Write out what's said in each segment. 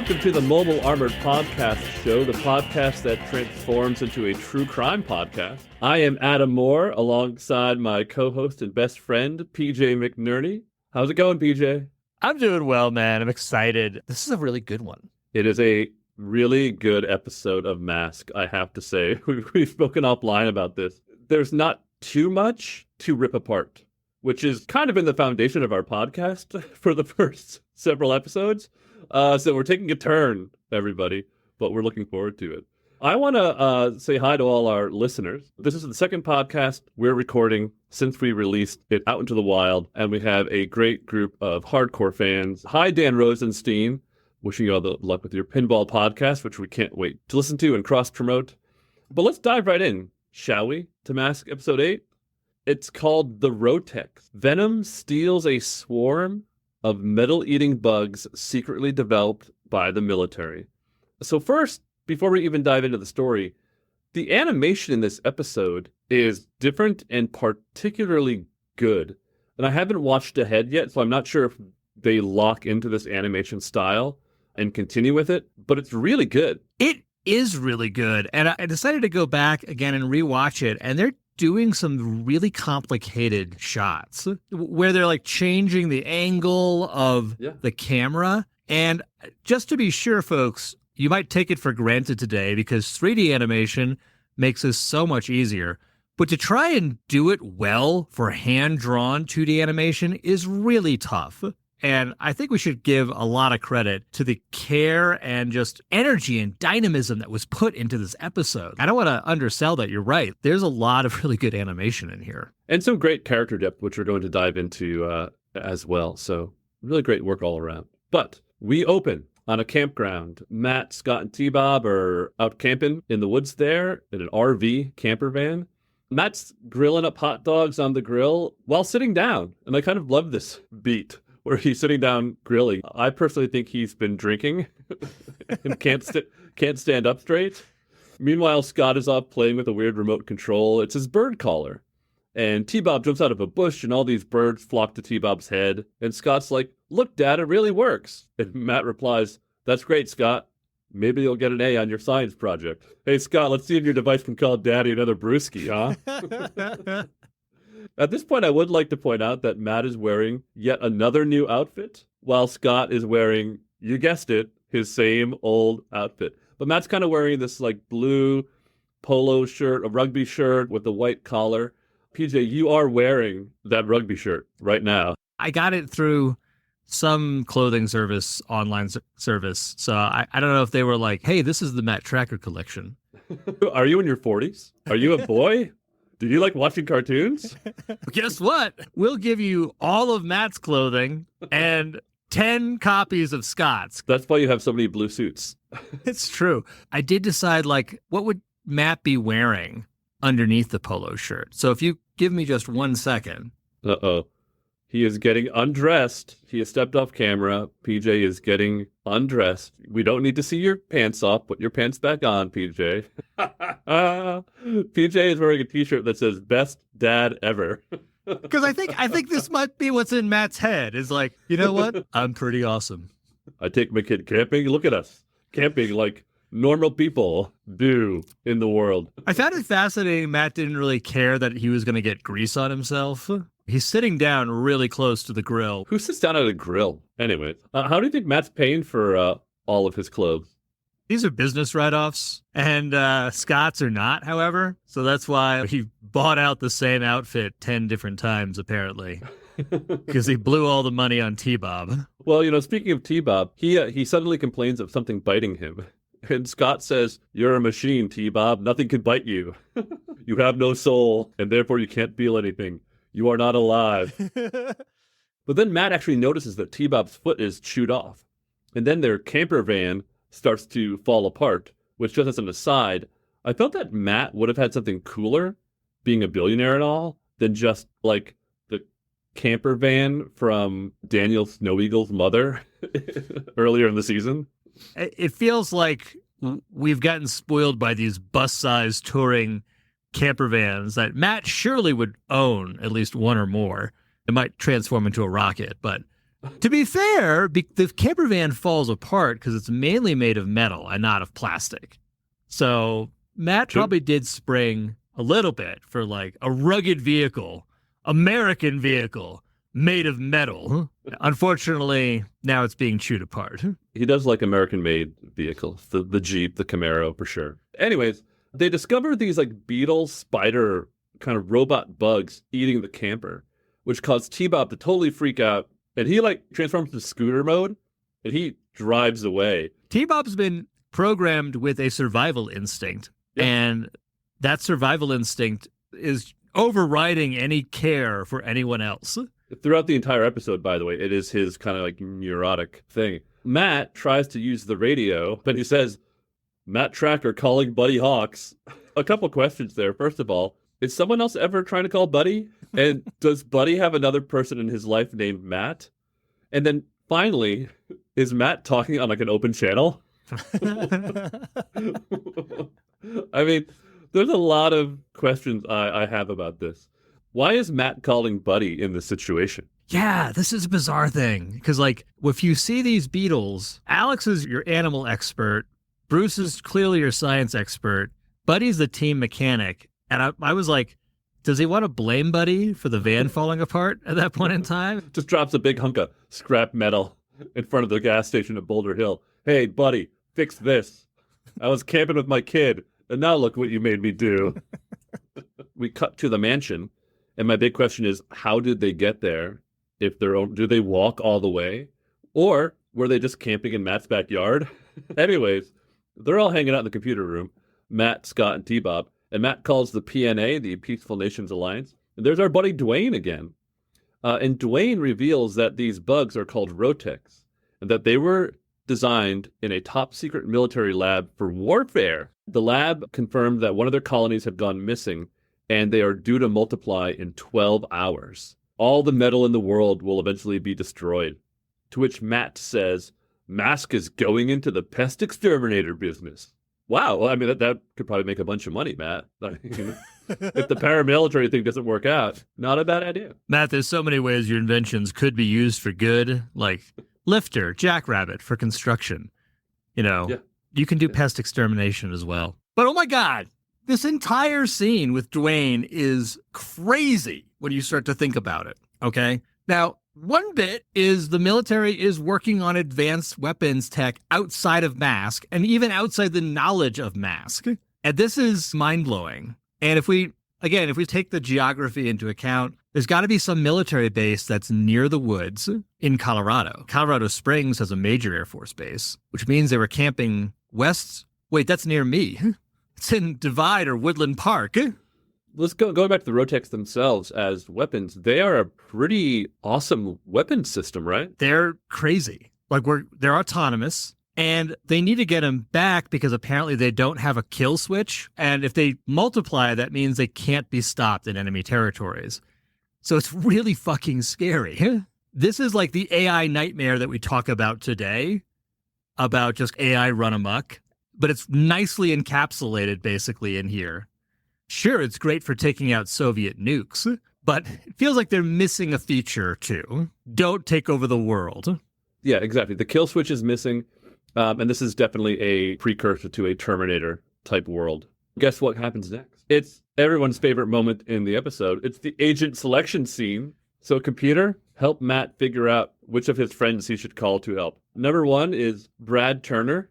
Welcome to the Mobile Armored Podcast Show, the podcast that transforms into a true crime podcast. I am Adam Moore, alongside my co-host and best friend, PJ McNerney. How's it going, PJ? I'm doing well, man. I'm excited. This is a really good one. It is a really good episode of M.A.S.K, I have to say. We've spoken offline about this. There's not too much to rip apart, which is kind of been the foundation of our podcast for the first several episodes. So we're taking a turn, everybody, but we're looking forward to it. I want to say hi to all our listeners. This is the second podcast we're recording since we released it out into the wild, and we have a great group of hardcore fans. Hi, Dan Rosenstein. Wishing you all the luck with your pinball podcast, which we can't wait to listen to and cross-promote. But let's dive right in, shall we, to M.A.S.K Episode 8. It's called The Roteks. Venom steals a swarm of metal-eating bugs secretly developed by the military. So first, before we even dive into the story, the animation in this episode is different and particularly good. And I haven't watched ahead yet, so I'm not sure if they lock into this animation style and continue with it, but it's really good. It is really good. And I decided to go back again and rewatch it, and they're doing some really complicated shots where they're like changing the angle of the camera. And just to be sure, folks, you might take it for granted today because 3D animation makes this so much easier. But to try and do it well for hand-drawn 2D animation is really tough. And I think we should give a lot of credit to the care and just energy and dynamism that was put into this episode. I don't want to undersell that. You're right. There's a lot of really good animation in here. And some great character depth, which we're going to dive into as well. So really great work all around. But we open on a campground. Matt, Scott, and T-Bob are out camping in the woods there in an RV camper van. Matt's grilling up hot dogs on the grill while sitting down. And I kind of love this beat where he's sitting down grilling. I personally think he's been drinking and can't stand up straight. Meanwhile, Scott is off playing with a weird remote control. It's his bird caller. And T-Bob jumps out of a bush, and all these birds flock to T-Bob's head. And Scott's like, "Look, Dad, it really works." And Matt replies, "That's great, Scott. Maybe you'll get an A on your science project. Hey, Scott, let's see if your device can call Daddy another brewski, huh?" At this point, I would like to point out that Matt is wearing yet another new outfit, while Scott is wearing, you guessed it, his same old outfit. But Matt's kind of wearing this like blue polo shirt, a rugby shirt with a white collar. PJ, you are wearing that rugby shirt right now. I got it through some clothing service, online service. So I don't know if they were like, hey, this is the Matt Tracker collection. Are you in your 40s? Are you a boy? Do you like watching cartoons? Guess what? We'll give you all of Matt's clothing and 10 copies of Scott's. That's why you have so many blue suits. It's true. I did decide, like, what would Matt be wearing underneath the polo shirt? So if you give me just 1 second. Uh-oh. He is getting undressed. He has stepped off camera. PJ is getting undressed. We don't need to see your pants off. Put your pants back on, PJ. PJ is wearing a t-shirt that says "Best Dad Ever." Because I think this might be what's in Matt's head. Is like, you know what? I'm pretty awesome. I take my kid camping. Look at us. Camping like normal people do in the world. I found it fascinating Matt didn't really care that he was going to get grease on himself. He's sitting down really close to the grill. Who sits down at a grill? Anyway, how do you think Matt's paying for all of his clothes? These are business write-offs, and Scott's are not, however. So that's why he bought out the same outfit 10 different times, apparently, because he blew all the money on T-Bob. Well, speaking of T-Bob, he suddenly complains of something biting him. And Scott says, "You're a machine, T-Bob. Nothing can bite you. You have no soul, and therefore you can't feel anything. You are not alive." But then Matt actually notices that T-Bob's foot is chewed off. And then their camper van starts to fall apart, which, just as an aside, I felt that Matt would have had something cooler, being a billionaire and all, than just, like, the camper van from Daniel Snow Eagle's mother earlier in the season. It feels like we've gotten spoiled by these bus-sized touring camper vans that Matt surely would own at least one or more. It might transform into a rocket, but To be fair, the camper van falls apart because it's mainly made of metal and not of plastic. So Matt probably did spring a little bit for like a rugged vehicle, American vehicle made of metal. Unfortunately, now it's being chewed apart. He does like American-made vehicles, the Jeep, the Camaro for sure. Anyways, they discover these like beetle, spider kind of robot bugs eating the camper, which caused T-Bob to totally freak out. And he like transforms to scooter mode and he drives away. T-Bob's been programmed with a survival instinct. Yep. And that survival instinct is overriding any care for anyone else. Throughout the entire episode, by the way, it is his kind of like neurotic thing. Matt tries to use the radio, but he says, Matt Tracker calling Buddy Hawks. A couple questions there. First of all, is someone else ever trying to call Buddy? And does Buddy have another person in his life named Matt? And then finally, is Matt talking on like an open channel? I mean, there's a lot of questions I have about this. Why is Matt calling Buddy in this situation? Yeah, this is a bizarre thing. Because, like, if you see these beetles, Alex is your animal expert. Bruce is clearly your science expert. Buddy's the team mechanic. And I was like, does he want to blame Buddy for the van falling apart at that point in time? Just drops a big hunk of scrap metal in front of the gas station at Boulder Hill. Hey, Buddy, fix this. I was camping with my kid, and now look what you made me do. We cut to the mansion. And my big question is, how did they get there? Do they walk all the way? Or were they just camping in Matt's backyard? Anyways, they're all hanging out in the computer room, Matt, Scott, and T-Bob. And Matt calls the PNA, the Peaceful Nations Alliance. And there's our buddy Dwayne again. And Dwayne reveals that these bugs are called Roteks, and that they were designed in a top secret military lab for warfare. The lab confirmed that one of their colonies had gone missing, and they are due to multiply in 12 hours. All the metal in the world will eventually be destroyed. To which Matt says, M.A.S.K is going into the pest exterminator business. Wow, well, I mean, that could probably make a bunch of money, Matt. If the paramilitary thing doesn't work out, not a bad idea. Matt, there's so many ways your inventions could be used for good, like lifter, jackrabbit for construction. You can do pest extermination as well. But oh my God, this entire scene with Dwayne is crazy when you start to think about it, okay? Now, one bit is the military is working on advanced weapons tech outside of M.A.S.K and even outside the knowledge of M.A.S.K. And this is mind-blowing. And if we take the geography into account, there's got to be some military base that's near the woods in Colorado. Colorado Springs has a major Air Force base, which means they were camping west. Wait, that's near me. It's in Divide or Woodland Park. Let's going back to the Roteks themselves as weapons. They are a pretty awesome weapon system, right? They're crazy. They're autonomous, and they need to get them back because apparently they don't have a kill switch. And if they multiply, that means they can't be stopped in enemy territories. So it's really fucking scary. This is like the AI nightmare that we talk about today, about just AI run amok, but it's nicely encapsulated basically in here. Sure, it's great for taking out Soviet nukes, but it feels like they're missing a feature too. Don't take over the world. Yeah, exactly. The kill switch is missing, and this is definitely a precursor to a Terminator-type world. Guess what happens next? It's everyone's favorite moment in the episode. It's the agent selection scene. So, computer, help Matt figure out which of his friends he should call to help. Number one is Brad Turner.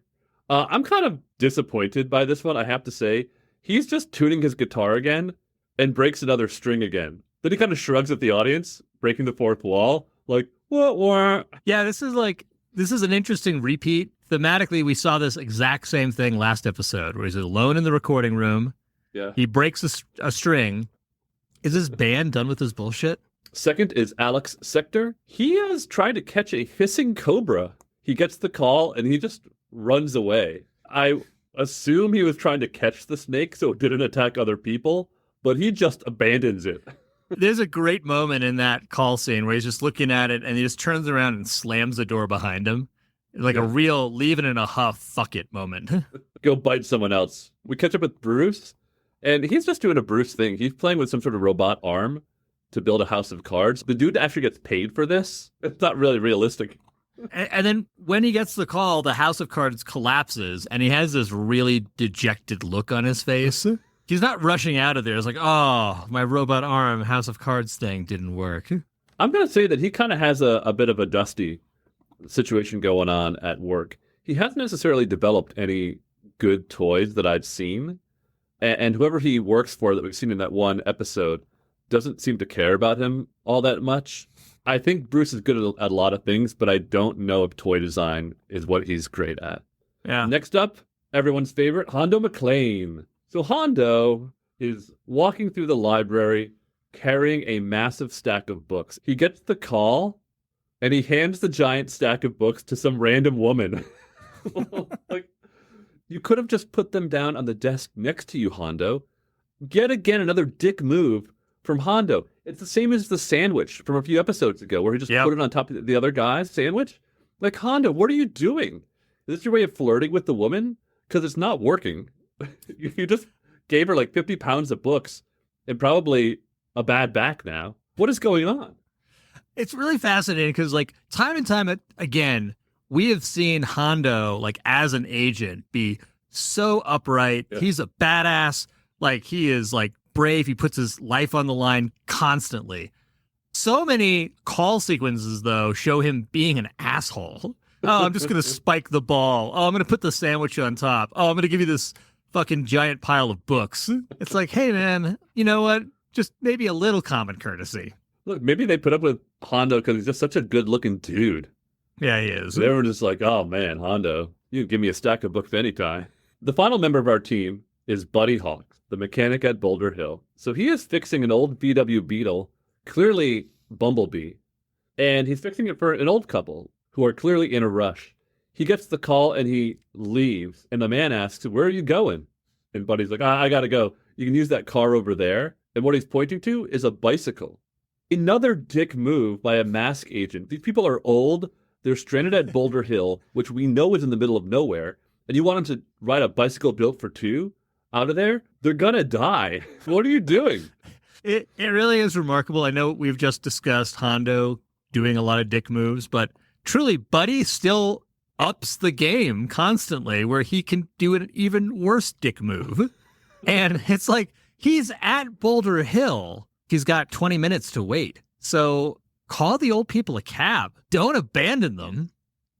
I'm kind of disappointed by this one, I have to say. He's just tuning his guitar again and breaks another string again. Then he kind of shrugs at the audience, breaking the fourth wall, like, what? Yeah, this is an interesting repeat. Thematically, we saw this exact same thing last episode, where he's alone in the recording room. Yeah. He breaks a string. Is this band done with his bullshit? Second is Alex Sector. He has tried to catch a hissing cobra. He gets the call and he just runs away. I assume he was trying to catch the snake so it didn't attack other people, but he just abandons it. There's a great moment in that call scene where he's just looking at it and he just turns around and slams the door behind him. Like a real leave it in a huff, fuck it moment. Go bite someone else. We catch up with Bruce, and he's just doing a Bruce thing. He's playing with some sort of robot arm, to build a house of cards. The dude actually gets paid for this. It's not really realistic. And then when he gets the call, the house of cards collapses, and he has this really dejected look on his face. He's not rushing out of there. It's like, oh, my robot arm house of cards thing didn't work. I'm going to say that he kind of has a bit of a dusty situation going on at work. He hasn't necessarily developed any good toys that I've seen. And whoever he works for that we've seen in that one episode doesn't seem to care about him all that much. I think Bruce is good at a lot of things, but I don't know if toy design is what he's great at. Yeah. Next up, everyone's favorite, Hondo McClane. So Hondo is walking through the library carrying a massive stack of books. He gets the call, and he hands the giant stack of books to some random woman. Like, you could have just put them down on the desk next to you, Hondo. Yet again, another dick move from Hondo. It's the same as the sandwich from a few episodes ago, where he just put it on top of the other guy's sandwich. Like, Hondo, what are you doing? Is this your way of flirting with the woman? Because it's not working. You just gave her like 50 pounds of books and probably a bad back now. What is going on? It's really fascinating because, like, time and time again, we have seen Hondo, like, as an agent, be so upright. Yeah. He's a badass. Like, he is, like, brave. He puts his life on the line constantly. So many call sequences, though, show him being an asshole. Oh, I'm just going to spike the ball. Oh, I'm going to put the sandwich on top. Oh, I'm going to give you this fucking giant pile of books. It's like, hey, man, you know what? Just maybe a little common courtesy. Look, maybe they put up with Hondo because he's just such a good-looking dude. Yeah, he is. They were just like, oh, man, Hondo, you can give me a stack of books anytime. The final member of our team is Buddy Hawk, the mechanic at Boulder Hill. So he is fixing an old VW Beetle, clearly Bumblebee, and he's fixing it for an old couple who are clearly in a rush. He gets the call and he leaves, and the man asks, where are you going? And Buddy's like, I gotta go. You can use that car over there. And what he's pointing to is a bicycle. Another dick move by a M.A.S.K agent. These people are old. They're stranded at Boulder Hill, which we know is in the middle of nowhere. And you want them to ride a bicycle built for two out of there? They're gonna die. What are you doing? It really is remarkable. I know we've just discussed Hondo doing a lot of dick moves, but truly, Buddy still ups the game constantly where he can do an even worse dick move. And it's like, he's at Boulder Hill. He's got 20 minutes to wait. So call the old people a cab. Don't abandon them.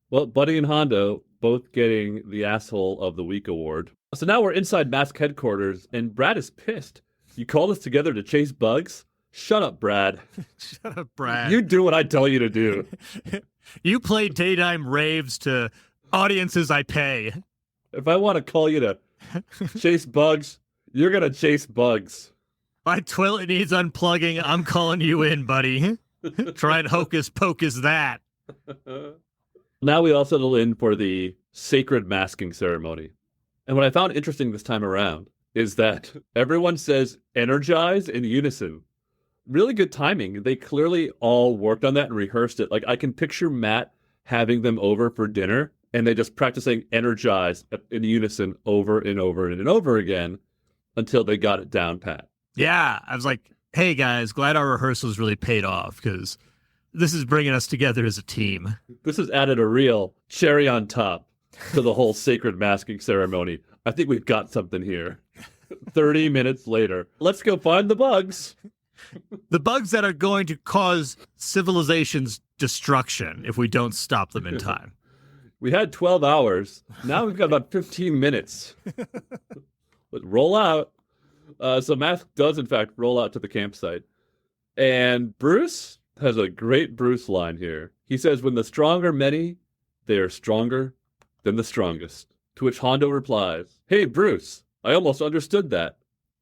Well, Buddy and Hondo both getting the Asshole of the Week award. So now we're inside M.A.S.K headquarters, and Brad is pissed. You called us together to chase bugs? Shut up, Brad. Shut up, Brad. You do what I tell you to do. You play daytime raves to audiences I pay. If I want to call you to chase bugs, you're going to chase bugs. My toilet needs unplugging. I'm calling you in, buddy. Try and hocus pocus that. Now we all settle in for the sacred masking ceremony. And what I found interesting this time around is that everyone says energize in unison. Really good timing. They clearly all worked on that and rehearsed it. Like, I can picture Matt having them over for dinner and they just practicing energize in unison over and over and over again until they got it down pat. Yeah, I was like, hey guys, glad our rehearsals really paid off because this is bringing us together as a team. This has added a real cherry on top to the whole sacred masking ceremony. I think we've got something here. 30 minutes later, let's go find the bugs. The bugs that are going to cause civilization's destruction if we don't stop them in time. We had 12 hours. Now we've got about 15 minutes. But roll out. So M.A.S.K does, in fact, roll out to the campsite. And Bruce has a great Bruce line here. He says, when the strong are many, they are stronger than the strongest. To which Hondo replies, hey, Bruce, I almost understood that.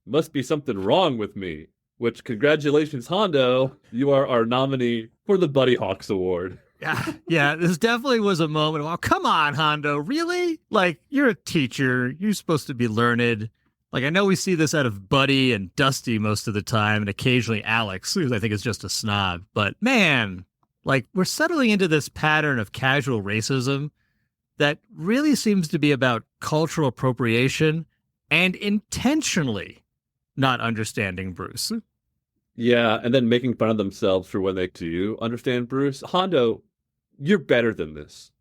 Must be something wrong with me. Which, congratulations, Hondo. You are our nominee for the Buddy Hawks Award. Yeah, this definitely was a moment of, oh, come on, Hondo, really? Like, you're a teacher. You're supposed to be learned. Like, I know we see this out of Buddy and Dusty most of the time, and occasionally Alex, who I think is just a snob. But, man, like, we're settling into this pattern of casual racism that really seems to be about cultural appropriation and intentionally not understanding Bruce. Yeah, and then making fun of themselves for when they do understand Bruce. Hondo, you're better than this.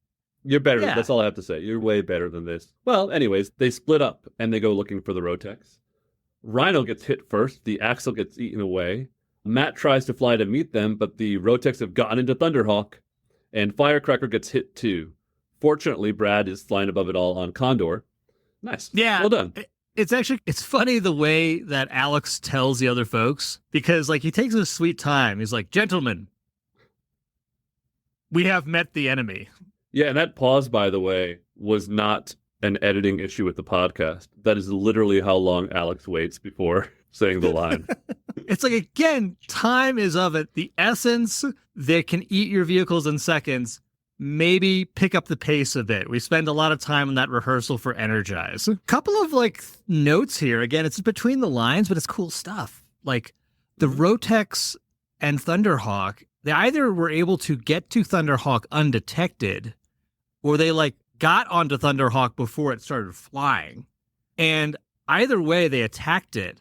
You're better. Yeah. That's all I have to say. You're way better than this. Well, anyways, they split up and they go looking for the Roteks. Rhino gets hit first. The axle gets eaten away. Matt tries to fly to meet them, but the Roteks have gotten into Thunderhawk, and Firecracker gets hit too. Fortunately, Brad is flying above it all on Condor. Nice. Yeah. Well done. It's funny the way that Alex tells the other folks, because like he takes his sweet time. He's like, gentlemen, we have met the enemy. Yeah, and that pause, by the way, was not an editing issue with the podcast. That is literally how long Alex waits before saying the line. It's like, again, time is of it. The essence that can eat your vehicles in seconds. Maybe pick up the pace a bit. We spend a lot of time on that rehearsal for Energize. Couple of like notes here. Again, it's between the lines, but it's cool stuff. Like the Roteks and Thunderhawk, they either were able to get to Thunderhawk undetected, or they like got onto Thunderhawk before it started flying. And either way, they attacked it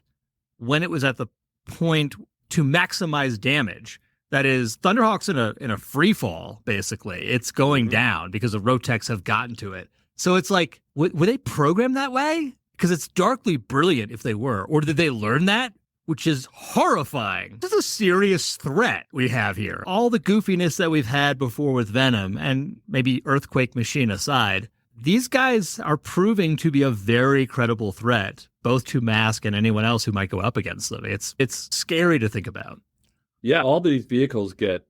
when it was at the point to maximize damage. That is, Thunderhawk's in a free fall, basically. It's going down because the Roteks have gotten to it. So it's like, were they programmed that way? Because it's darkly brilliant if they were. Or did they learn that? Which is horrifying. This is a serious threat we have here. All the goofiness that we've had before with Venom, and maybe Earthquake Machine aside, these guys are proving to be a very credible threat, both to M.A.S.K and anyone else who might go up against them. It's scary to think about. Yeah, all these vehicles get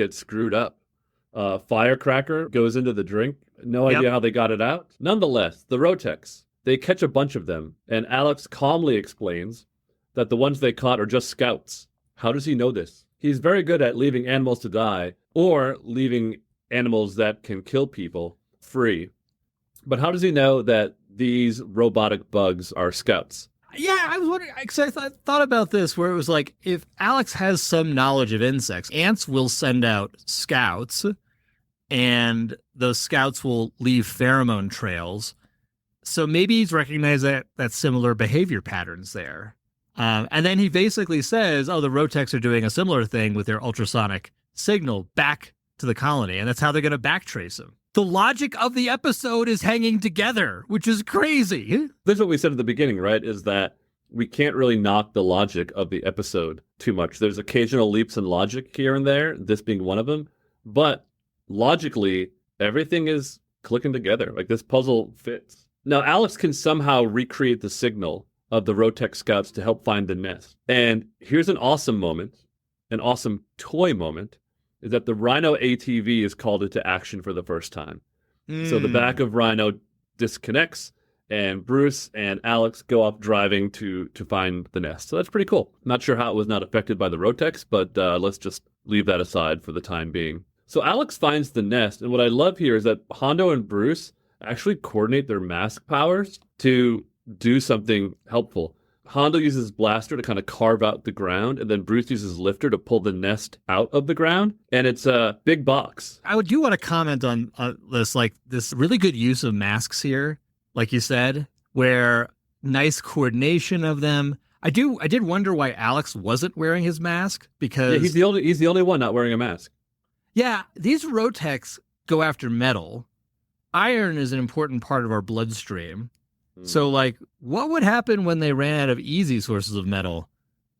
screwed up. Firecracker goes into the drink. No idea how they got it out. Nonetheless, the Roteks, they catch a bunch of them, and Alex calmly explains that the ones they caught are just scouts. How does he know this? He's very good at leaving animals to die or leaving animals that can kill people free. But how does he know that these robotic bugs are scouts? Yeah, I was wondering, because I thought about this, where it was like, if Alex has some knowledge of insects, ants will send out scouts, and those scouts will leave pheromone trails. So maybe he's recognized that similar behavior patterns there. And then he basically says, oh, the Roteks are doing a similar thing with their ultrasonic signal back to the colony, and that's how they're going to backtrace him. The logic of the episode is hanging together, which is crazy. This is what we said at the beginning, right? Is that we can't really knock the logic of the episode too much. There's occasional leaps in logic here and there, this being one of them. But logically, everything is clicking together. Like this puzzle fits. Now, Alex can somehow recreate the signal of the Rotek scouts to help find the nest. And here's an awesome moment, an awesome toy moment, is that the Rhino ATV is called into action for the first time. So the back of Rhino disconnects, and Bruce and Alex go off driving to find the nest. So that's pretty cool. Not sure how it was not affected by the Roteks, but let's just leave that aside for the time being. So Alex finds the nest, and what I love here is that Hondo and Bruce actually coordinate their M.A.S.K powers to do something helpful. Hondo uses blaster to kind of carve out the ground, and then Bruce uses lifter to pull the nest out of the ground, and it's a big box. I do want to comment on this, like this really good use of masks here, like you said, where nice coordination of them. I did wonder why Alex wasn't wearing his mask, because he's the only one not wearing a mask. Yeah, these Roteks go after metal. Iron is an important part of our bloodstream. So, like, what would happen when they ran out of easy sources of metal?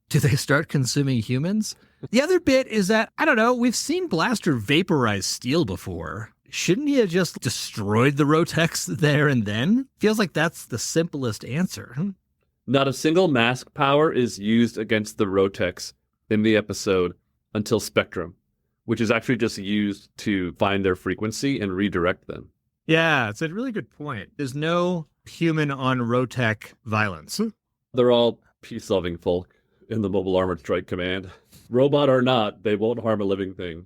Do they start consuming humans? The other bit is that, I don't know, we've seen Blaster vaporize steel before. Shouldn't he have just destroyed the Roteks there and then? Feels like that's the simplest answer. Not a single M.A.S.K power is used against the Roteks in the episode until Spectrum, which is actually just used to find their frequency and redirect them. Yeah, it's a really good point. There's no human on Rotek violence. They're all peace-loving folk in the Mobile Armored Strike Command. Robot or not, they won't harm a living thing.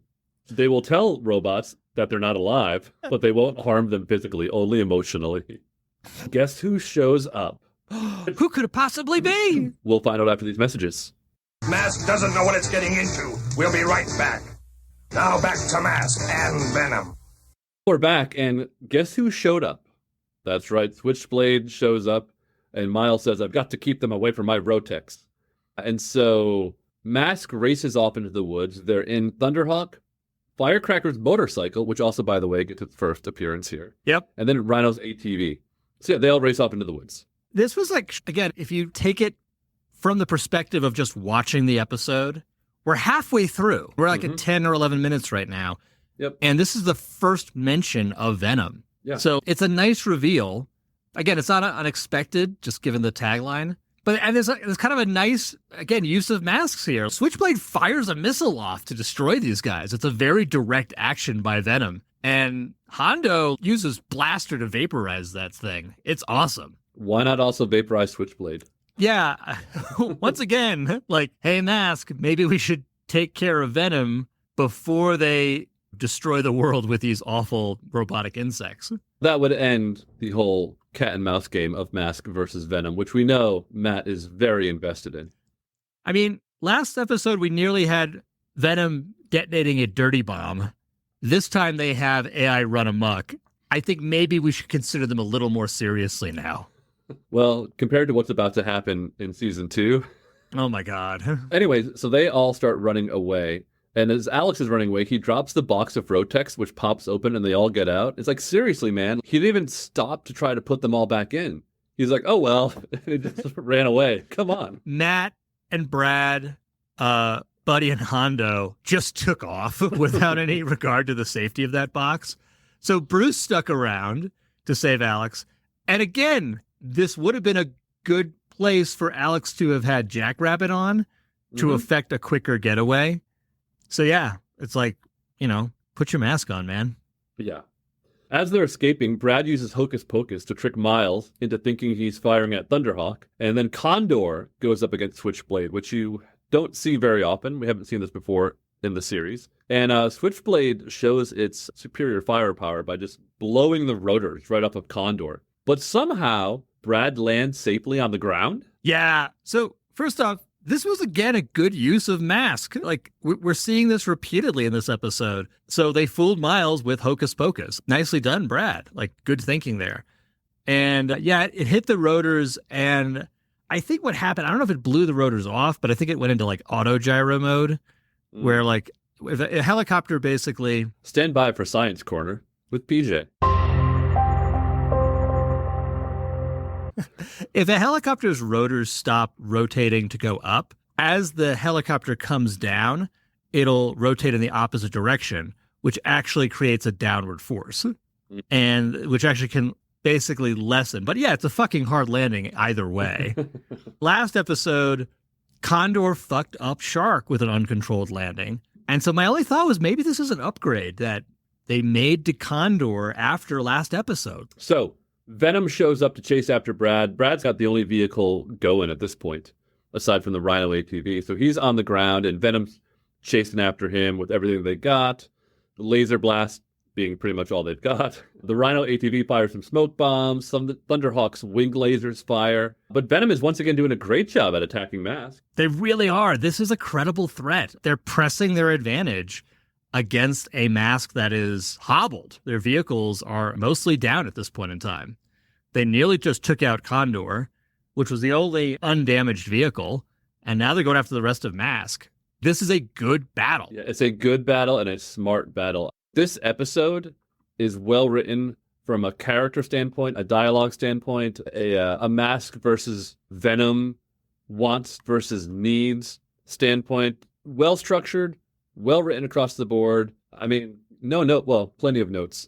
They will tell robots that they're not alive, but they won't harm them physically, only emotionally. Guess who shows up? Who could it possibly be? We'll find out after these messages. M.A.S.K doesn't know what it's getting into. We'll be right back. Now back to M.A.S.K and Venom. We're back, and guess who showed up? That's right, Switchblade shows up, and Miles says, I've got to keep them away from my Roteks. And so M.A.S.K races off into the woods. They're in Thunderhawk, Firecracker's motorcycle, which also, by the way, gets its first appearance here. Yep. And then Rhino's ATV. So yeah, they all race off into the woods. This was like, again, if you take it from the perspective of just watching the episode, we're halfway through. We're like at 10 or 11 minutes right now. Yep. And this is the first mention of Venom. Yeah. So it's a nice reveal. Again, it's not unexpected, just given the tagline. But and there's kind of a nice, again, use of masks here. Switchblade fires a missile off to destroy these guys. It's a very direct action by Venom. And Hondo uses blaster to vaporize that thing. It's awesome. Why not also vaporize Switchblade? Yeah. Once again, like, hey, M.A.S.K, maybe we should take care of Venom before they destroy the world with these awful robotic insects. That would end the whole cat and mouse game of M.A.S.K versus Venom, which we know Matt is very invested in. I mean, last episode, we nearly had Venom detonating a dirty bomb. This time they have AI run amok. I think maybe we should consider them a little more seriously now. Well, compared to what's about to happen in season 2. Oh my God. Anyways, so they all start running away. And as Alex is running away, he drops the box of Roteks, which pops open and they all get out. It's like, seriously, man. He didn't even stop to try to put them all back in. He's like, oh, well, it just ran away. Come on. Matt and Brad, Buddy and Hondo just took off without any regard to the safety of that box. So Bruce stuck around to save Alex. And again, this would have been a good place for Alex to have had Jackrabbit on to effect a quicker getaway. So yeah, it's like, put your mask on, man. Yeah. As they're escaping, Brad uses Hocus Pocus to trick Miles into thinking he's firing at Thunderhawk. And then Condor goes up against Switchblade, which you don't see very often. We haven't seen this before in the series. And Switchblade shows its superior firepower by just blowing the rotors right off of Condor. But somehow, Brad lands safely on the ground? Yeah. So first off, this was, again, a good use of M.A.S.K. Like, we're seeing this repeatedly in this episode. So they fooled Miles with Hocus Pocus. Nicely done, Brad. Like, good thinking there. And, yeah, it hit the rotors, and I think what happened, I don't know if it blew the rotors off, but I think it went into, like, auto gyro mode, where, like, if a helicopter basically... Stand by for Science Corner with PJ. If a helicopter's rotors stop rotating to go up, as the helicopter comes down, it'll rotate in the opposite direction, which actually creates a downward force, and which actually can basically lessen. But yeah, it's a fucking hard landing either way. Last episode, Condor fucked up Shark with an uncontrolled landing. And so my only thought was maybe this is an upgrade that they made to Condor after last episode. So Venom shows up to chase after Brad. Brad's got the only vehicle going at this point, aside from the Rhino ATV. So he's on the ground, and Venom's chasing after him with everything they got. The laser blast being pretty much all they've got. The Rhino ATV fires some smoke bombs. Some of the Thunderhawk's wing lasers fire. But Venom is once again doing a great job at attacking M.A.S.K. They really are. This is a credible threat. They're pressing their advantage against a M.A.S.K that is hobbled. Their vehicles are mostly down at this point in time. They nearly just took out Condor, which was the only undamaged vehicle, and now they're going after the rest of M.A.S.K. This is a good battle. Yeah, it's a good battle and a smart battle. This episode is well written from a character standpoint, a dialogue standpoint, a M.A.S.K versus Venom, wants versus needs standpoint. Well structured, well written across the board. I mean, plenty of notes,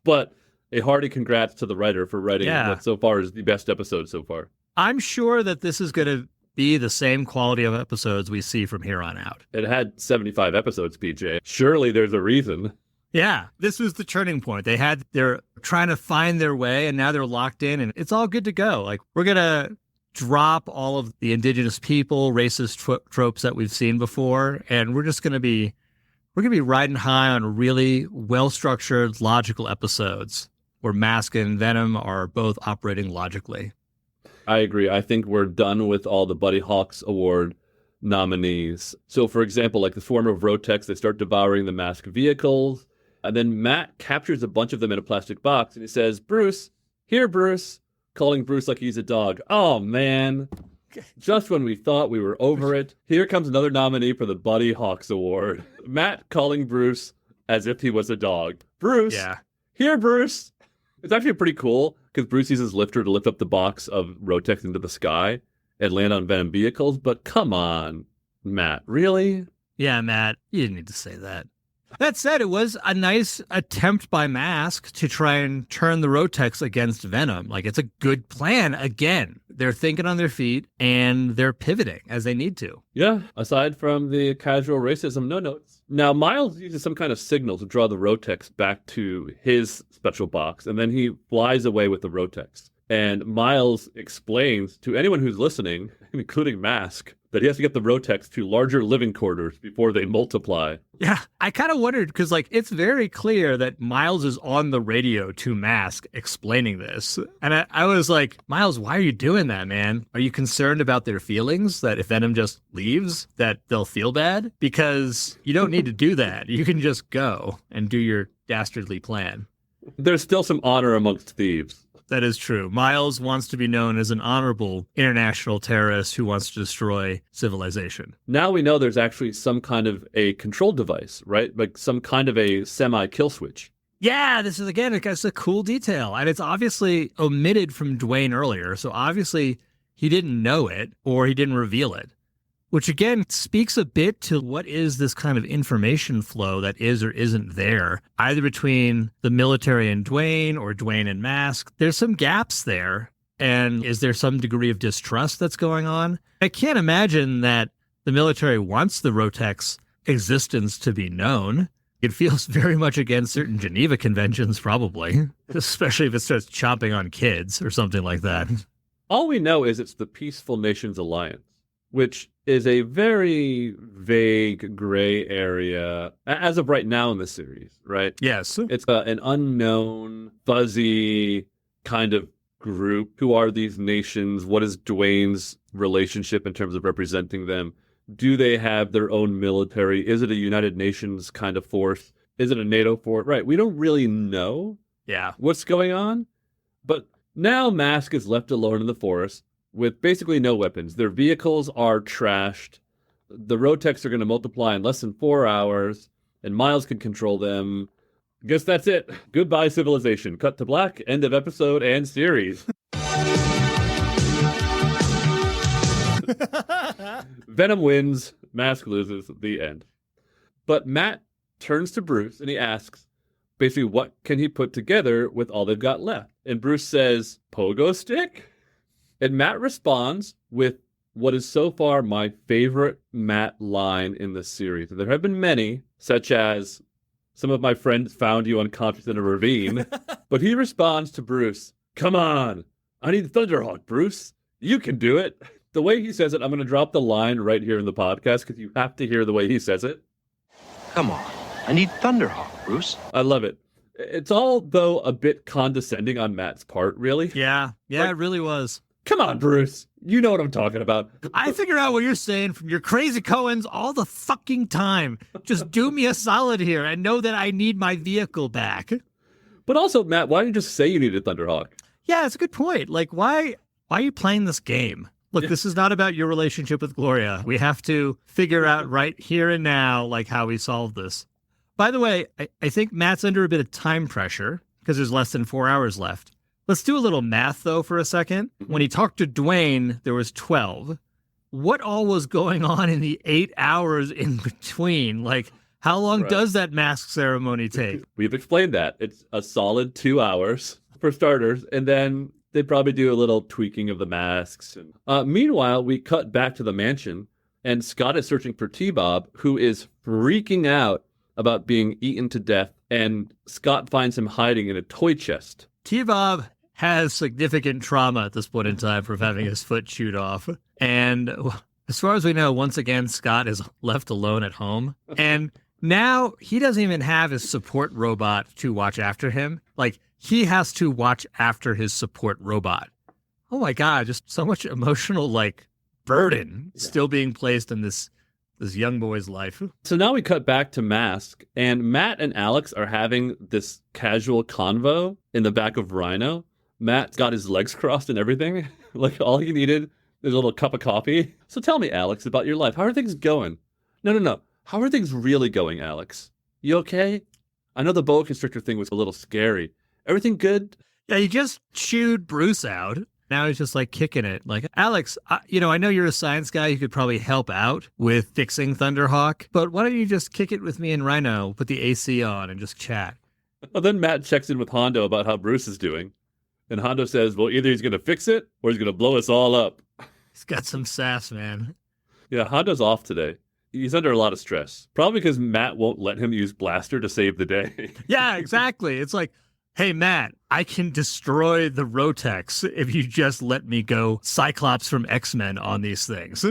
but a hearty congrats to the writer for writing what so far is the best episode so far. I'm sure that this is going to be the same quality of episodes we see from here on out. It had 75 episodes, PJ. Surely there's a reason. Yeah, this was the turning point. They're trying to find their way, and now they're locked in, and it's all good to go. Like, we're going to drop all of the indigenous people, racist tropes that we've seen before, and we're going to be riding high on really well-structured, logical episodes where M.A.S.K and Venom are both operating logically. I agree. I think we're done with all the Buddy Hawks Award nominees. So, for example, like the swarm of Roteks, they start devouring the M.A.S.K vehicles. And then Matt captures a bunch of them in a plastic box. And he says, Bruce, here, Bruce, calling Bruce like he's a dog. Oh, man. Just when we thought we were over it, here comes another nominee for the Buddy Hawks Award. Matt calling Bruce as if he was a dog. Bruce, Yeah. here, Bruce. It's actually pretty cool because Bruce uses lifter to lift up the box of Roteks into the sky and land on Venom vehicles. But come on, Matt, really? Yeah, Matt, you didn't need to say that. That said, it was a nice attempt by M.A.S.K to try and turn the Roteks against Venom. Like, it's a good plan. Again, they're thinking on their feet and they're pivoting as they need to. Yeah, aside from the casual racism, no notes. Now, Miles uses some kind of signal to draw the Roteks back to his special box, and then he flies away with the Roteks. And Miles explains to anyone who's listening, including M.A.S.K, that he has to get the Roteks to larger living quarters before they multiply. Yeah, I kind of wondered because, like, it's very clear that Miles is on the radio to M.A.S.K explaining this. And I was like, Miles, why are you doing that, man? Are you concerned about their feelings, that if Venom just leaves, that they'll feel bad? Because you don't need to do that. You can just go and do your dastardly plan. There's still some honor amongst thieves. That is true. Miles wants to be known as an honorable international terrorist who wants to destroy civilization. Now we know there's actually some kind of a control device, right? Like some kind of a semi-kill switch. Yeah, this is, again, it's a cool detail. And it's obviously omitted from Dwayne earlier. So obviously he didn't know it or he didn't reveal it. Which, again, speaks a bit to what is this kind of information flow that is or isn't there, either between the military and Dwayne or Dwayne and M.A.S.K. There's some gaps there. And is there some degree of distrust that's going on? I can't imagine that the military wants the Roteks' existence to be known. It feels very much against certain Geneva conventions, probably, especially if it starts chomping on kids or something like that. All we know is it's the Peaceful Nations Alliance, which is a very vague gray area as of right now in the series, right? Yes. It's an unknown, fuzzy kind of group. Who are these nations? What is Dwayne's relationship in terms of representing them? Do they have their own military? Is it a United Nations kind of force? Is it a NATO force? Right. We don't really know what's going on. But now M.A.S.K is left alone in the forest with basically no weapons. Their vehicles are trashed. The Roteks are going to multiply in less than 4 hours, and Miles can control them. I guess that's it. Goodbye, civilization. Cut to black. End of episode and series. Venom wins. M.A.S.K loses. The end. But Matt turns to Bruce and he asks, basically, what can he put together with all they've got left? And Bruce says, pogo stick? And Matt responds with what is so far my favorite Matt line in the series. There have been many, such as, some of my friends found you unconscious in a ravine. But he responds to Bruce, come on, I need Thunderhawk, Bruce. You can do it. The way he says it, I'm going to drop the line right here in the podcast because you have to hear the way he says it. Come on, I need Thunderhawk, Bruce. I love it. It's all, though, a bit condescending on Matt's part, really. Yeah, it really was. Come on, Bruce. You know what I'm talking about. I figure out what you're saying from your crazy Coens all the fucking time. Just do me a solid here and know that I need my vehicle back. But also, Matt, why didn't you just say you needed Thunderhawk? Yeah, it's a good point. Like, why are you playing this game? Look, this is not about your relationship with Gloria. We have to figure out right here and now, like, how we solve this. By the way, I think Matt's under a bit of time pressure because there's less than 4 hours left. Let's do a little math, though, for a second. When he talked to Dwayne, there was 12. What all was going on in the 8 hours in between? Like, how long does that mask ceremony take? We've explained that. It's a solid 2 hours, for starters, and then they probably do a little tweaking of the masks. Meanwhile, we cut back to the mansion, and Scott is searching for T-Bob, who is freaking out about being eaten to death, and Scott finds him hiding in a toy chest. T-Bob has significant trauma at this point in time from having his foot chewed off. And as far as we know, once again, Scott is left alone at home. And now he doesn't even have his support robot to watch after him. Like, he has to watch after his support robot. Oh my God, just so much emotional, like, burden still being placed in this young boy's life. So now we cut back to M.A.S.K, and Matt and Alex are having this casual convo in the back of Rhino. Matt's got his legs crossed and everything. Like, all he needed There's a little cup of coffee. So tell me, Alex, about your life. How are things going? No. How are things really going, Alex? You okay? I know the boa constrictor thing was a little scary. Everything good? Yeah, he just chewed Bruce out. Now he's just like kicking it. Like, Alex, I know you're a science guy. You could probably help out with fixing Thunderhawk, but why don't you just kick it with me and Rhino, put the AC on and just chat? Well, then Matt checks in with Hondo about how Bruce is doing. And Hondo says, well, either he's going to fix it or he's going to blow us all up. He's got some sass, man. Yeah, Hondo's off today. He's under a lot of stress. Probably because Matt won't let him use Blaster to save the day. Yeah, exactly. It's like, hey, Matt, I can destroy the Roteks if you just let me go Cyclops from X-Men on these things.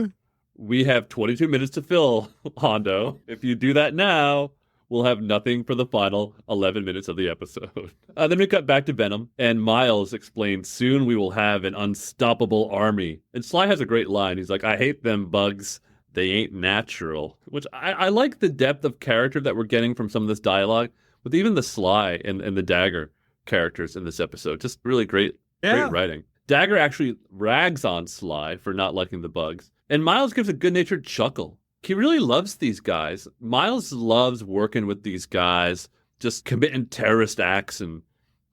We have 22 minutes to fill, Hondo. If you do that now, we'll have nothing for the final 11 minutes of the episode. Then we cut back to Venom, and Miles explains soon we will have an unstoppable army. And Sly has a great line. He's like, I hate them bugs. They ain't natural. Which I like the depth of character that we're getting from some of this dialogue, with even the Sly and the Dagger characters in this episode. Just really great writing. Dagger actually rags on Sly for not liking the bugs. And Miles gives a good-natured chuckle. He really loves these guys. Miles loves working with these guys, just committing terrorist acts and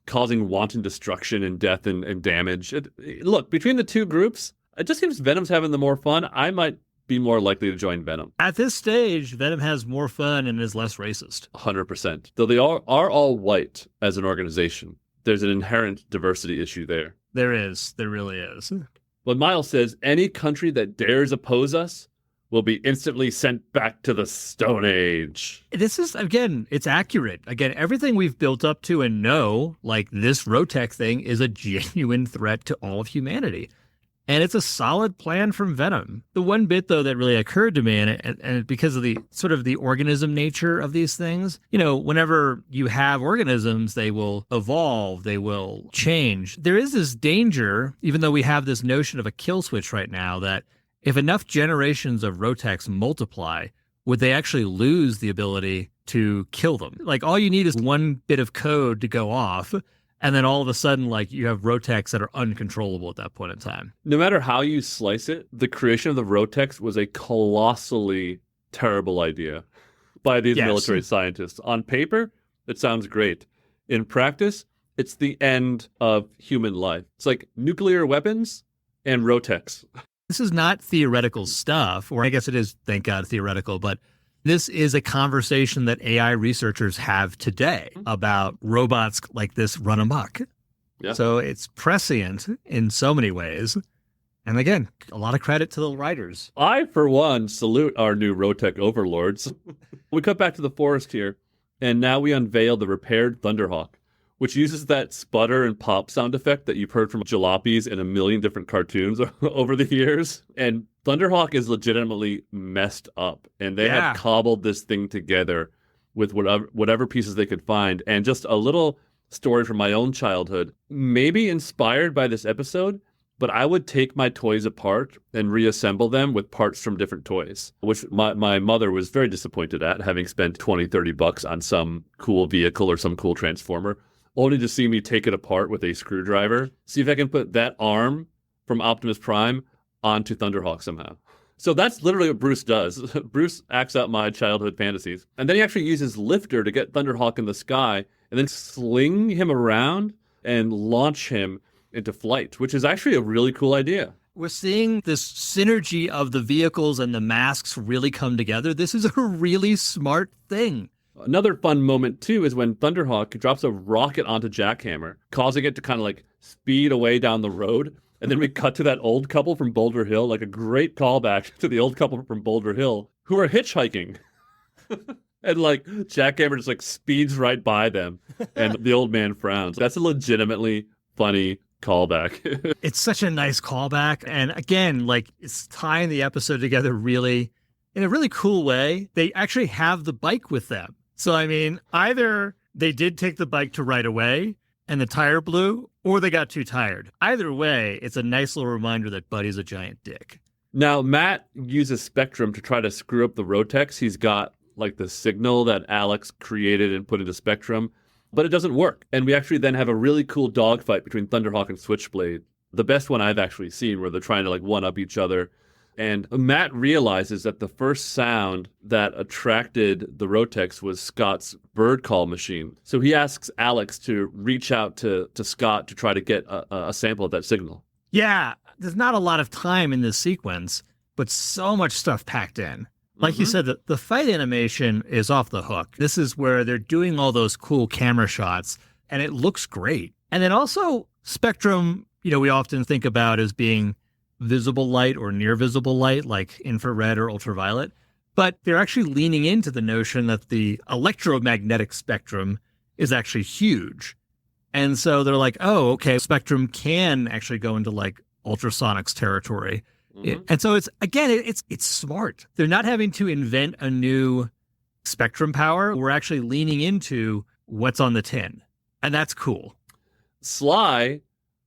causing wanton destruction and death and damage. Look, between the two groups, it just seems Venom's having the more fun. I might be more likely to join Venom. At this stage, Venom has more fun and is less racist. 100%. Though they are all white as an organization. There's an inherent diversity issue there. There is. There really is. But Miles says, any country that dares oppose us will be instantly sent back to the Stone Age. This is, again, it's accurate. Again, everything we've built up to and know, like this Rotek thing, is a genuine threat to all of humanity. And it's a solid plan from Venom. The one bit, though, that really occurred to me, and because of the sort of the organism nature of these things, whenever you have organisms, they will evolve, they will change. There is this danger, even though we have this notion of a kill switch right now, that if enough generations of Roteks multiply, would they actually lose the ability to kill them? Like, all you need is one bit of code to go off, and then all of a sudden, like, you have Roteks that are uncontrollable at that point in time. No matter how you slice it, the creation of the Roteks was a colossally terrible idea by these military scientists. On paper, it sounds great. In practice, it's the end of human life. It's like nuclear weapons and Roteks. This is not theoretical stuff, or I guess it is, thank God, theoretical, but this is a conversation that AI researchers have today about robots like this run amok. Yeah. So it's prescient in so many ways. And again, a lot of credit to the writers. I, for one, salute our new Rotek overlords. We cut back to the forest here, and now we unveil the repaired Thunderhawk, which uses that sputter and pop sound effect that you've heard from Jalopies in a million different cartoons over the years. And Thunderhawk is legitimately messed up, and they have cobbled this thing together with whatever pieces they could find. And just a little story from my own childhood, maybe inspired by this episode, but I would take my toys apart and reassemble them with parts from different toys, which my mother was very disappointed at, having spent $20-30 on some cool vehicle or some cool transformer, only to see me take it apart with a screwdriver, see if I can put that arm from Optimus Prime onto Thunderhawk somehow. So that's literally what Bruce does. Bruce acts out my childhood fantasies. And then he actually uses Lifter to get Thunderhawk in the sky and then sling him around and launch him into flight, which is actually a really cool idea. We're seeing this synergy of the vehicles and the masks really come together. This is a really smart thing. Another fun moment, too, is when Thunderhawk drops a rocket onto Jackhammer, causing it to kind of like speed away down the road. And then we cut to that old couple from Boulder Hill, like a great callback to the old couple from Boulder Hill, who are hitchhiking. And like Jackhammer just like speeds right by them, and the old man frowns. That's a legitimately funny callback. It's such a nice callback. And again, like, it's tying the episode together really in a really cool way. They actually have the bike with them. So, I mean, either they did take the bike to right away and the tire blew, or they got too tired. Either way, it's a nice little reminder that Buddy's a giant dick. Now, Matt uses Spectrum to try to screw up the Roteks. He's got like the signal that Alex created and put into Spectrum, but it doesn't work. And we actually then have a really cool dogfight between Thunderhawk and Switchblade the best one I've actually seen, where they're trying to like one up each other. And Matt realizes that the first sound that attracted the Roteks was Scott's bird call machine. So he asks Alex to reach out to Scott to try to get a sample of that signal. Yeah, there's not a lot of time in this sequence, but so much stuff packed in. Like you said, the fight animation is off the hook. This is where they're doing all those cool camera shots, and it looks great. And then also, Spectrum, we often think about as being visible light or near visible light, like infrared or ultraviolet. But they're actually leaning into the notion that the electromagnetic spectrum is actually huge. And so they're like, oh, okay, Spectrum can actually go into like ultrasonics territory. And so it's smart. They're not having to invent a new spectrum power. We're actually leaning into what's on the tin. And that's cool. Sly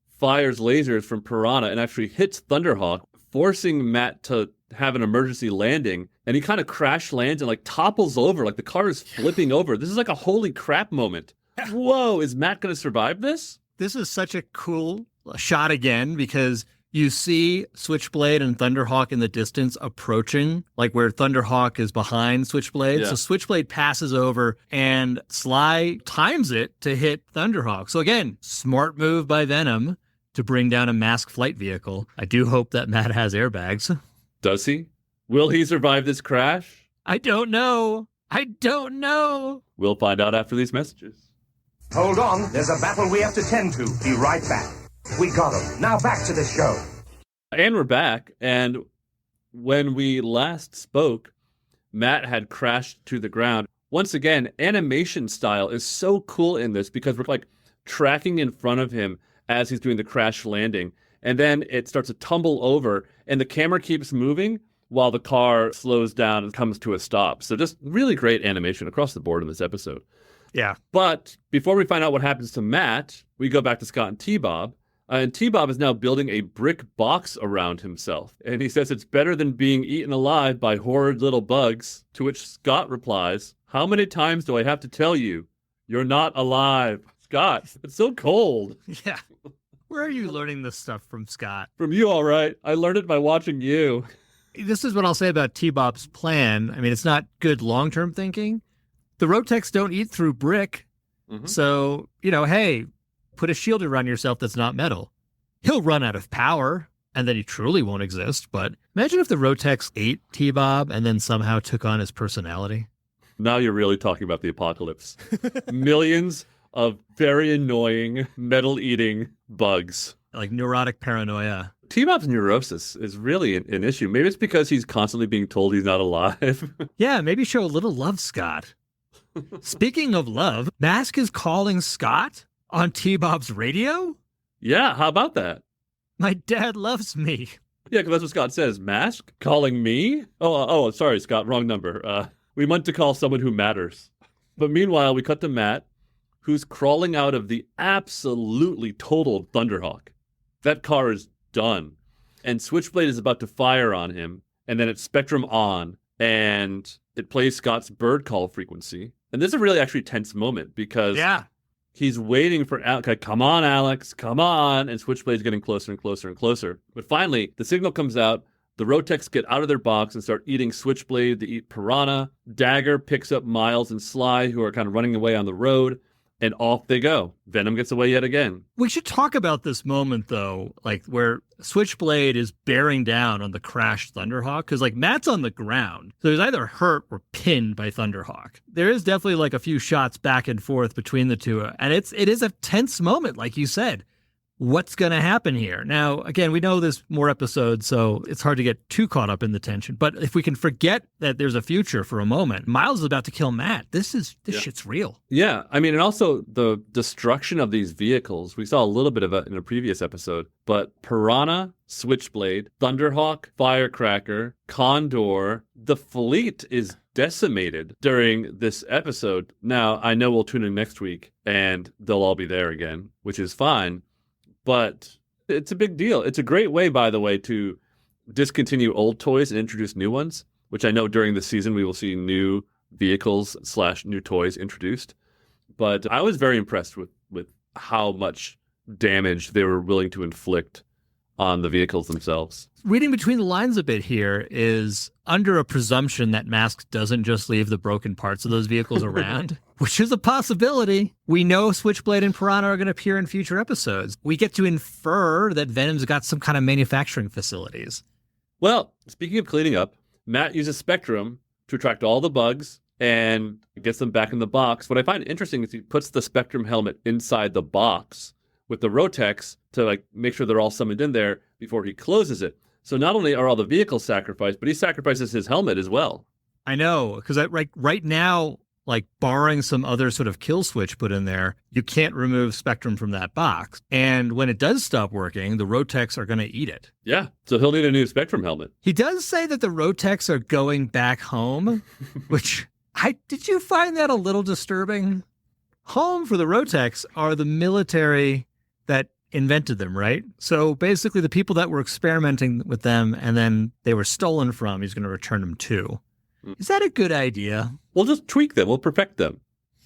fires lasers from Piranha and actually hits Thunderhawk, forcing Matt to have an emergency landing. And he kind of crash lands and like topples over, like the car is flipping over. This is like a holy crap moment. Whoa, is Matt going to survive this? This is such a cool shot again, because you see Switchblade and Thunderhawk in the distance approaching, like where Thunderhawk is behind Switchblade. Yeah. So Switchblade passes over and Sly times it to hit Thunderhawk. So again, smart move by Venom to bring down a M.A.S.K flight vehicle. I do hope that Matt has airbags. Does he? Will he survive this crash? I don't know. We'll find out after these messages. Hold on, there's a battle we have to tend to. Be right back. We got him. Now back to the show. And we're back. And when we last spoke, Matt had crashed to the ground. Once again, animation style is so cool in this because we're like tracking in front of him as he's doing the crash landing. And then it starts to tumble over and the camera keeps moving while the car slows down and comes to a stop. So just really great animation across the board in this episode. Yeah. But before we find out what happens to Matt, we go back to Scott and T-Bob. And T-Bob is now building a brick box around himself. And he says it's better than being eaten alive by horrid little bugs, to which Scott replies, how many times do I have to tell you, you're not alive? Scott, it's so cold. Yeah. Where are you learning this stuff from, Scott? From you, all right. I learned it by watching you. This is what I'll say about T-Bob's plan. I mean, it's not good long-term thinking. The Roteks don't eat through brick. So, hey, put a shield around yourself that's not metal. He'll run out of power, and then he truly won't exist. But imagine if the Roteks ate T-Bob and then somehow took on his personality. Now you're really talking about the apocalypse. Millions of very annoying metal-eating bugs. Like neurotic paranoia. T-Bob's neurosis is really an issue. Maybe it's because he's constantly being told he's not alive. Yeah, maybe show a little love, Scott. Speaking of love, M.A.S.K is calling Scott on T-Bob's radio? Yeah, how about that? My dad loves me. Yeah, because that's what Scott says. M.A.S.K calling me? Oh, sorry, Scott, wrong number. We meant to call someone who matters. But meanwhile, we cut to Matt, who's crawling out of the absolutely totaled Thunderhawk. That car is done. And Switchblade is about to fire on him, and then it's Spectrum on, and it plays Scott's bird call frequency. And this is a really actually tense moment because he's waiting for Alex. Come on, Alex, come on. And Switchblade's getting closer and closer and closer. But finally, the signal comes out. The Roteks get out of their box and start eating Switchblade. They eat Piranha. Dagger picks up Miles and Sly, who are kind of running away on the road. And off they go. Venom gets away yet again. We should talk about this moment, though, like where Switchblade is bearing down on the crashed Thunderhawk. Because, like, Matt's on the ground. So he's either hurt or pinned by Thunderhawk. There is definitely, like, a few shots back and forth between the two. And it is a tense moment, like you said. What's going to happen here? Now, again, we know there's more episodes, so it's hard to get too caught up in the tension. But if we can forget that there's a future for a moment, Miles is about to kill Matt. This shit's real. Yeah, I mean, and also the destruction of these vehicles. We saw a little bit of it in a previous episode. But Piranha, Switchblade, Thunderhawk, Firecracker, Condor, the fleet is decimated during this episode. Now, I know we'll tune in next week, and they'll all be there again, which is fine. But it's a big deal. It's a great way, by the way, to discontinue old toys and introduce new ones, which I know during the season we will see new vehicles / new toys introduced. But I was very impressed with how much damage they were willing to inflict on the vehicles themselves. Reading between the lines a bit here is under a presumption that M.A.S.K doesn't just leave the broken parts of those vehicles around, which is a possibility. We know Switchblade and Piranha are going to appear in future episodes. We get to infer that Venom's got some kind of manufacturing facilities. Well, speaking of cleaning up, Matt uses Spectrum to attract all the bugs and gets them back in the box. What I find interesting is he puts the Spectrum helmet inside the box with the Roteks to like make sure they're all summoned in there before he closes it. So not only are all the vehicles sacrificed, but he sacrifices his helmet as well. I know, because right now, like barring some other sort of kill switch put in there, you can't remove Spectrum from that box. And when it does stop working, the Roteks are going to eat it. Yeah, so he'll need a new Spectrum helmet. He does say that the Roteks are going back home, which did you find that a little disturbing? Home for the Roteks are the military that invented them, right? So basically the people that were experimenting with them and then they were stolen from, he's going to return them to. Is that a good idea? We'll just tweak them. We'll perfect them.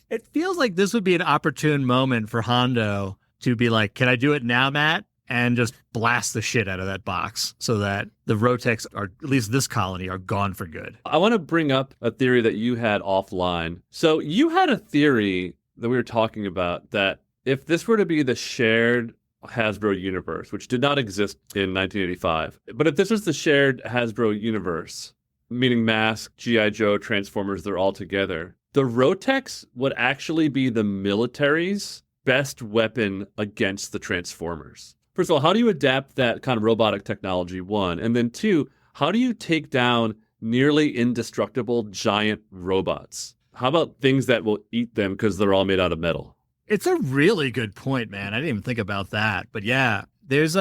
It feels like this would be an opportune moment for Hondo to be like, can I do it now, Matt? And just blast the shit out of that box so that the Roteks, or at least this colony, are gone for good. I want to bring up a theory that you had offline. So you had a theory that we were talking about that if this were to be the shared Hasbro universe, which did not exist in 1985, but if this was the shared Hasbro universe, meaning M.A.S.K, G.I. Joe, Transformers, they're all together, the Roteks would actually be the military's best weapon against the Transformers. First of all, how do you adapt that kind of robotic technology, one? And then two, how do you take down nearly indestructible giant robots? How about things that will eat them because they're all made out of metal? It's a really good point, man. I didn't even think about that. But yeah, there's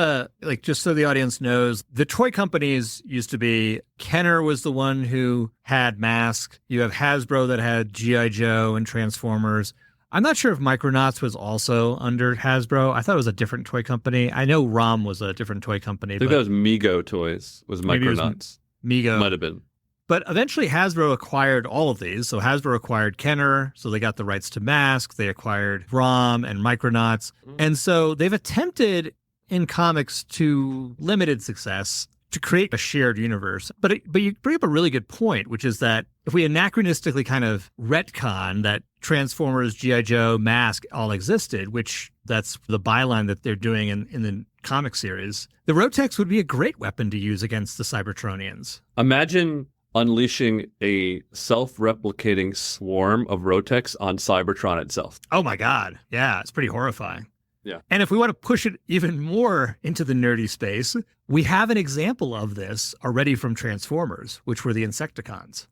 just so the audience knows, the toy companies used to be, Kenner was the one who had M.A.S.K. You have Hasbro that had G.I. Joe and Transformers. I'm not sure if Micronauts was also under Hasbro. I thought it was a different toy company. I know ROM was a different toy company. I think that was Mego Toys, was Micronauts. Mego. Might have been. But eventually Hasbro acquired all of these. So Hasbro acquired Kenner, so they got the rights to M.A.S.K. They acquired ROM and Micronauts. And so they've attempted in comics to limited success to create a shared universe. But you bring up a really good point, which is that if we anachronistically kind of retcon that Transformers, G.I. Joe, M.A.S.K. all existed, which that's the byline that they're doing in the comic series, the Roteks would be a great weapon to use against the Cybertronians. Imagine unleashing a self-replicating swarm of Roteks on Cybertron itself. Oh my God. Yeah, it's pretty horrifying. Yeah. And if we want to push it even more into the nerdy space, we have an example of this already from Transformers, which were the Insecticons.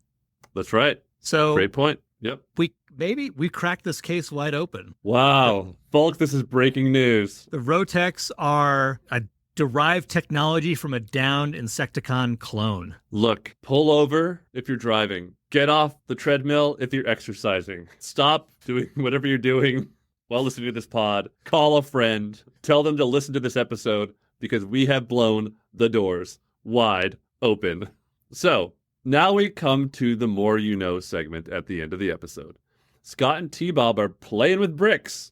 That's right. So great point. Yep. We cracked this case wide open. Wow. Folks, this is breaking news. The Roteks are a derived technology from a downed Insecticon clone. Look, pull over if you're driving. Get off the treadmill if you're exercising. Stop doing whatever you're doing while listening to this pod. Call a friend. Tell them to listen to this episode because we have blown the doors wide open. So now we come to the more you know segment at the end of the episode. Scott and T-Bob are playing with bricks,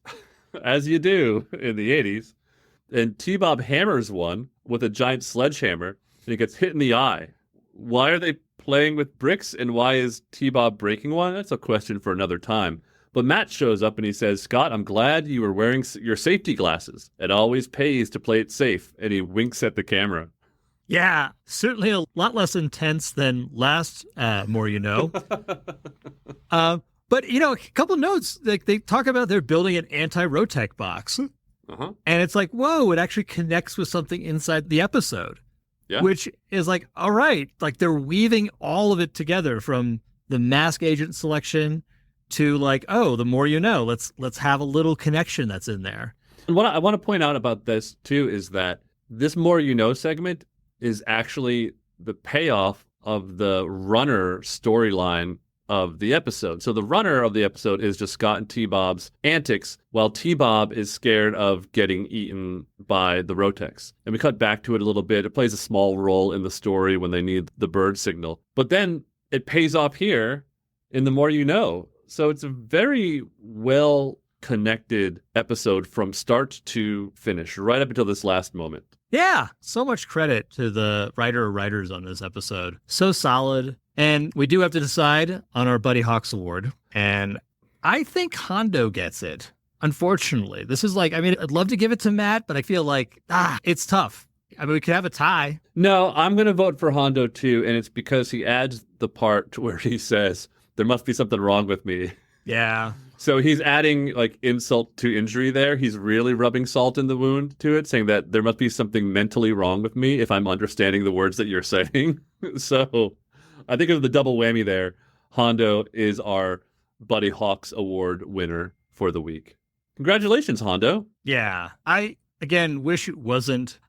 as you do in the 80s. And T-Bob hammers one with a giant sledgehammer, and he gets hit in the eye. Why are they playing with bricks, and why is T-Bob breaking one? That's a question for another time. But Matt shows up and he says, Scott, I'm glad you were wearing your safety glasses. It always pays to play it safe. And he winks at the camera. Yeah, certainly a lot less intense than last More You Know. But, a couple of notes. Like they talk about they're building an anti-Rotek box. Uh-huh. And it's like, whoa, it actually connects with something inside the episode. Yeah. Which is like, all right, like they're weaving all of it together from the M.A.S.K agent selection to like, oh, the more you know, let's have a little connection that's in there. And what I want to point out about this too is that this more you know segment is actually the payoff of the runner storyline of the episode. So the runner of the episode is just Scott and T-Bob's antics while T-Bob is scared of getting eaten by the Roteks. And we cut back to it a little bit. It plays a small role in the story when they need the bird signal. But then it pays off here in the more you know. So it's a very well connected episode from start to finish, right up until this last moment. Yeah, so much credit to the writer or writers on this episode. So solid. And we do have to decide on our Buddy Hawks Award. And I think Hondo gets it. Unfortunately, this is like, I mean, I'd love to give it to Matt, but I feel like, it's tough. I mean, we could have a tie. No, I'm going to vote for Hondo too. And it's because he adds the part where he says, there must be something wrong with me. Yeah. So he's adding like insult to injury there. He's really rubbing salt in the wound to it, saying that there must be something mentally wrong with me if I'm understanding the words that you're saying. So I think of the double whammy there. Hondo is our Buddy Hawks Award winner for the week. Congratulations, Hondo. Yeah. I, again, wish it wasn't.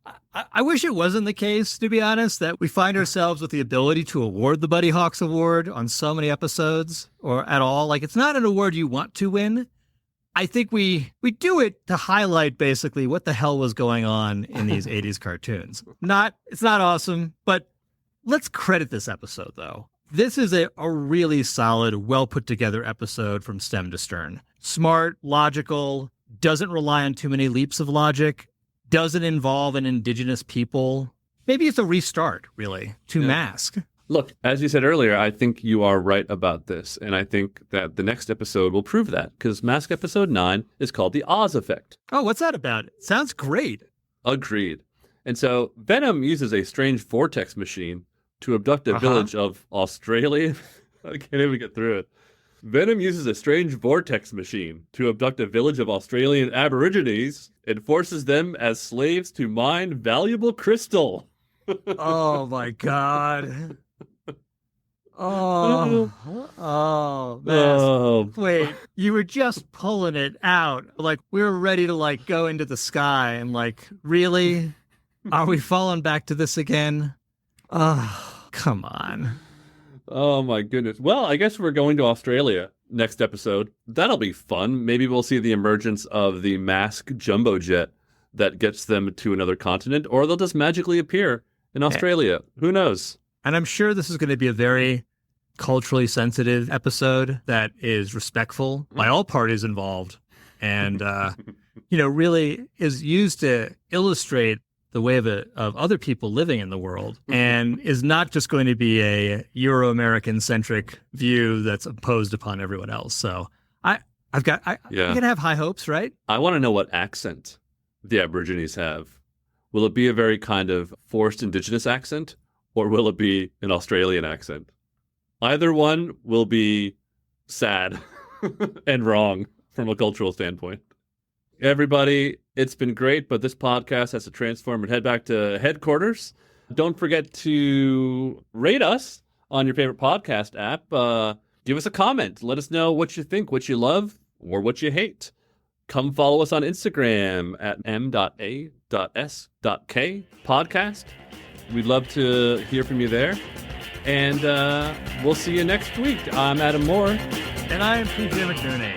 I wish it wasn't the case, to be honest, that we find ourselves with the ability to award the Buddy Hawks Award on so many episodes or at all. Like, it's not an award you want to win. I think we do it to highlight basically what the hell was going on in these 80s cartoons. It's not awesome, but let's credit this episode, though. This is a really solid, well put together episode from stem to stern. Smart, logical, doesn't rely on too many leaps of logic. Doesn't involve an indigenous people. Maybe it's a restart, really, to M.A.S.K. Look, as you said earlier, I think you are right about this. And I think that the next episode will prove that. Because M.A.S.K episode 9 is called The Oz Effect. Oh, what's that about? It sounds great. Agreed. And so Venom uses a strange vortex machine to abduct a village of Australia. I can't even get through it. Venom uses a strange vortex machine to abduct a village of Australian Aborigines and forces them as slaves to mine valuable crystal. Oh, my God. Oh, man. Wait, you were just pulling it out. Like, we were ready to, like, go into the sky and, like, really? Are we falling back to this again? Oh, come on. Oh, my goodness. Well, I guess we're going to Australia next episode. That'll be fun. Maybe we'll see the emergence of the M.A.S.K jumbo jet that gets them to another continent, or they'll just magically appear in Australia. Who knows? And I'm sure this is going to be a very culturally sensitive episode that is respectful by all parties involved and, really is used to illustrate the way of other people living in the world and is not just going to be a Euro-American centric view that's imposed upon everyone else. So I'm going to have high hopes, right? I want to know what accent the Aborigines have. Will it be a very kind of forced indigenous accent, or will it be an Australian accent? Either one will be sad and wrong from a cultural standpoint. Everybody, it's been great, but this podcast has to transform and head back to headquarters. Don't forget to rate us on your favorite podcast app. Give us a comment. Let us know what you think, what you love, or what you hate. Come follow us on Instagram at m.a.s.k podcast. We'd love to hear from you there. And we'll see you next week. I'm Adam Moore. And I'm PJ McNerney.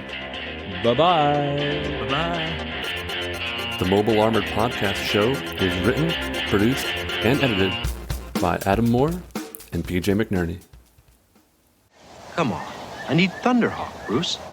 Bye-bye. Bye-bye. The Mobile Armored Podcast Show is written, produced, and edited by Adam Moore and PJ McNerney. Come on. I need Thunderhawk, Bruce.